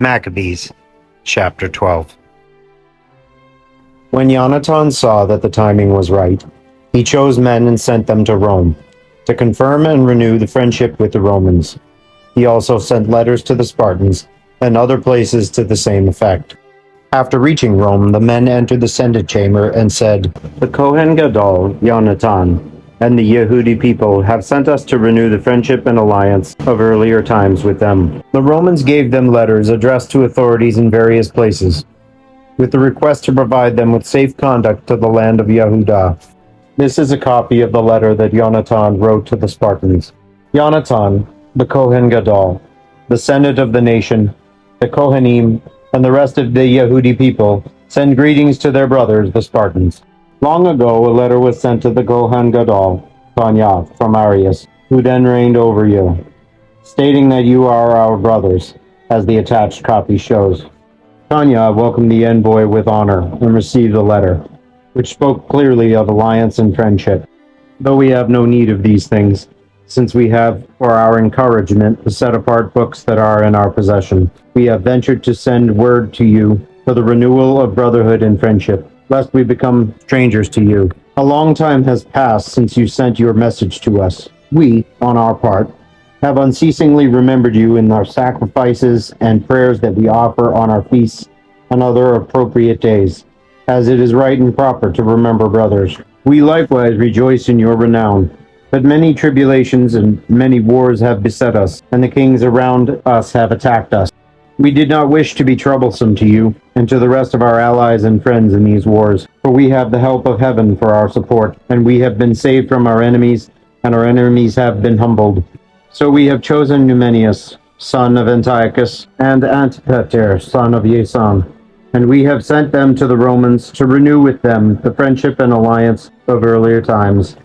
Maccabees, chapter 12. When Yonatan saw that the timing was right, he chose men and sent them to Rome, to confirm and renew the friendship with the Romans. He also sent letters to the Spartans and other places to the same effect. After reaching Rome, the men entered the Senate chamber and said, "The Kohen Gadol, Yonatan, and the Yehudi people have sent us to renew the friendship and alliance of earlier times with them." The Romans gave them letters addressed to authorities in various places, with the request to provide them with safe conduct to the land of Yehudah. This is a copy of the letter that Yonatan wrote to the Spartans. Yonatan, the Kohen Gadol, the Senate of the nation, the Kohanim, and the rest of the Yehudi people send greetings to their brothers, the Spartans. Long ago, a letter was sent to the Kohen Gadol, Tanya, from Arius, who then reigned over you, stating that you are our brothers, as the attached copy shows. Tanya welcomed the envoy with honor and received the letter, which spoke clearly of alliance and friendship. Though we have no need of these things, since we have, for our encouragement, the set-apart books that are in our possession, we have ventured to send word to you for the renewal of brotherhood and friendship, lest we become strangers to you. A long time has passed since you sent your message to us. We, on our part, have unceasingly remembered you in our sacrifices and prayers that we offer on our feasts and other appropriate days, as it is right and proper to remember brothers. We likewise rejoice in your renown. But many tribulations and many wars have beset us, and the kings around us have attacked us. We did not wish to be troublesome to you and to the rest of our allies and friends in these wars, for we have the help of heaven for our support, and we have been saved from our enemies, and our enemies have been humbled. So we have chosen Numenius, son of Antiochus, and Antipater, son of Jason, and we have sent them to the Romans to renew with them the friendship and alliance of earlier times.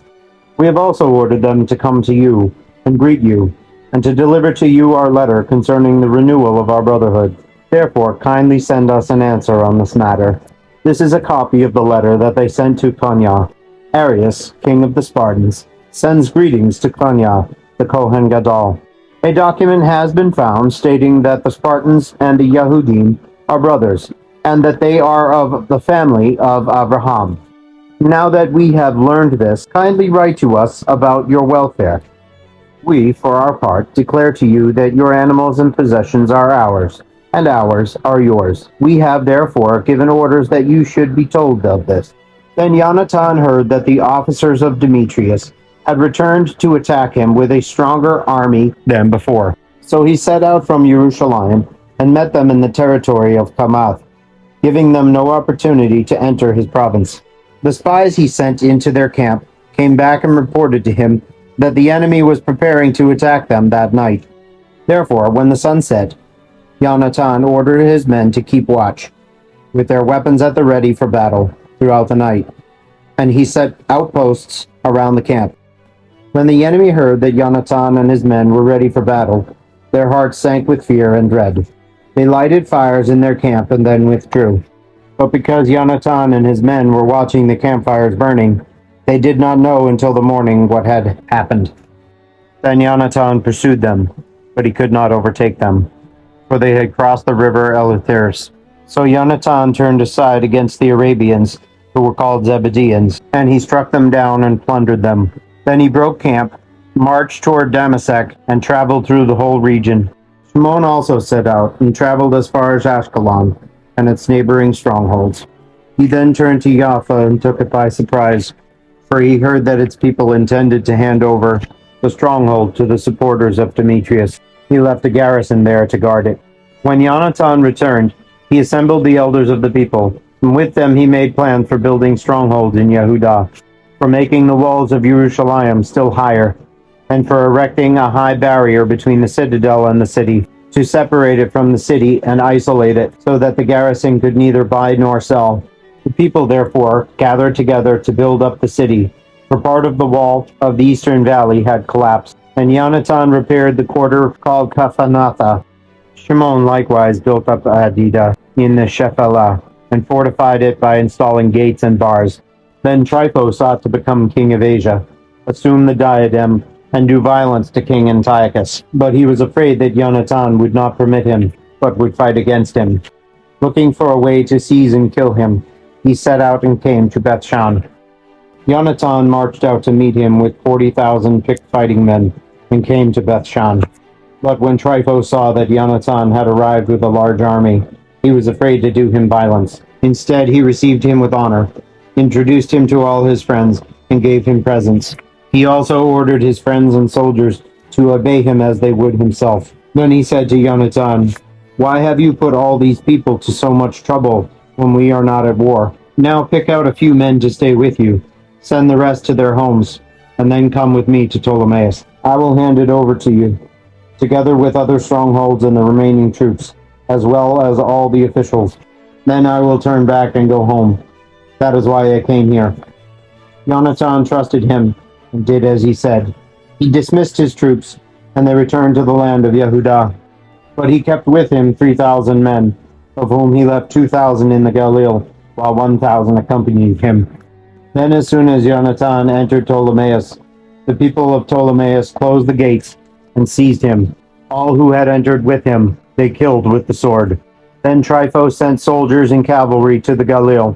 We have also ordered them to come to you and greet you, and to deliver to you our letter concerning the renewal of our brotherhood. Therefore, kindly send us an answer on this matter. This is a copy of the letter that they sent to Tanya. Arius, king of the Spartans, sends greetings to Tanya, the Kohen Gadol. A document has been found stating that the Spartans and the Yehudim are brothers, and that they are of the family of Abraham. Now that we have learned this, kindly write to us about your welfare. We, for our part, declare to you that your animals and possessions are ours, and ours are yours. We have therefore given orders that you should be told of this. Then Yonatan heard that the officers of Demetrius had returned to attack him with a stronger army than before. So he set out from Jerusalem and met them in the territory of Hamath, giving them no opportunity to enter his province. The spies he sent into their camp came back and reported to him that the enemy was preparing to attack them that night. Therefore, when the sun set, Yonatan ordered his men to keep watch, with their weapons at the ready for battle throughout the night, and he set outposts around the camp. When the enemy heard that Yonatan and his men were ready for battle, their hearts sank with fear and dread. They lighted fires in their camp and then withdrew. But because Yonatan and his men were watching the campfires burning, they did not know until the morning what had happened. Then Yonatan pursued them, but he could not overtake them, for they had crossed the river Eleutheris. So Yonatan turned aside against the Arabians, who were called Zebudeans, and he struck them down and plundered them. Then he broke camp, marched toward Damascus, and traveled through the whole region. Shimon also set out and traveled as far as Ashkelon and its neighboring strongholds. He then turned to Jaffa and took it by surprise, for he heard that its people intended to hand over the stronghold to the supporters of Demetrius. He left a garrison there to guard it. When Yonatan returned, he assembled the elders of the people, and with them he made plans for building strongholds in Yehudah, for making the walls of Jerusalem still higher, and for erecting a high barrier between the citadel and the city, to separate it from the city and isolate it, so that the garrison could neither buy nor sell. The people, therefore, gathered together to build up the city, for part of the wall of the eastern valley had collapsed, and Yonatan repaired the quarter called Kaphanatha. Shimon likewise built up Adida in the Shephelah, and fortified it by installing gates and bars. Then Trypho sought to become king of Asia, assume the diadem, and do violence to King Antiochus. But he was afraid that Yonatan would not permit him, but would fight against him. Looking for a way to seize and kill him, he set out and came to Bethshan. Yonatan marched out to meet him with 40,000 picked fighting men, and came to Bethshan. But when Trypho saw that Yonatan had arrived with a large army, he was afraid to do him violence. Instead, he received him with honor, introduced him to all his friends, and gave him presents. He also ordered his friends and soldiers to obey him as they would himself. Then he said to Yonatan, "Why have you put all these people to so much trouble when we are not at war? Now pick out a few men to stay with you, send the rest to their homes, and then come with me to Ptolemais. I will hand it over to you, together with other strongholds and the remaining troops, as well as all the officials. Then I will turn back and go home. That is why I came here." Yonatan trusted him and did as he said. He dismissed his troops, and they returned to the land of Yehudah. But he kept with him 3,000 men, of whom he left 2,000 in the Galilee, while 1,000 accompanied him. Then as soon as Yonatan entered Ptolemais, the people of Ptolemais closed the gates and seized him. All who had entered with him they killed with the sword. Then Trypho sent soldiers and cavalry to the Galilee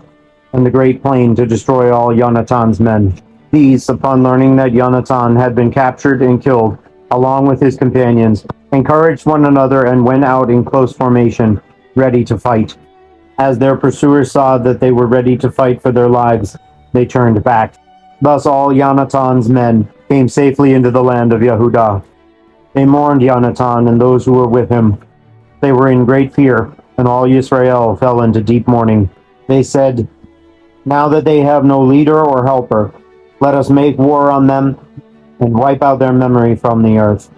and the great plain to destroy all Yonatan's men. These, upon learning that Yonatan had been captured and killed, along with his companions, encouraged one another and went out in close formation, ready to fight. As their pursuers saw that they were ready to fight for their lives, they turned back. Thus all Yonatan's men came safely into the land of Yehudah. They mourned Yonatan and those who were with him. They were in great fear, and all Israel fell into deep mourning. They said, "Now that they have no leader or helper, let us make war on them and wipe out their memory from the earth."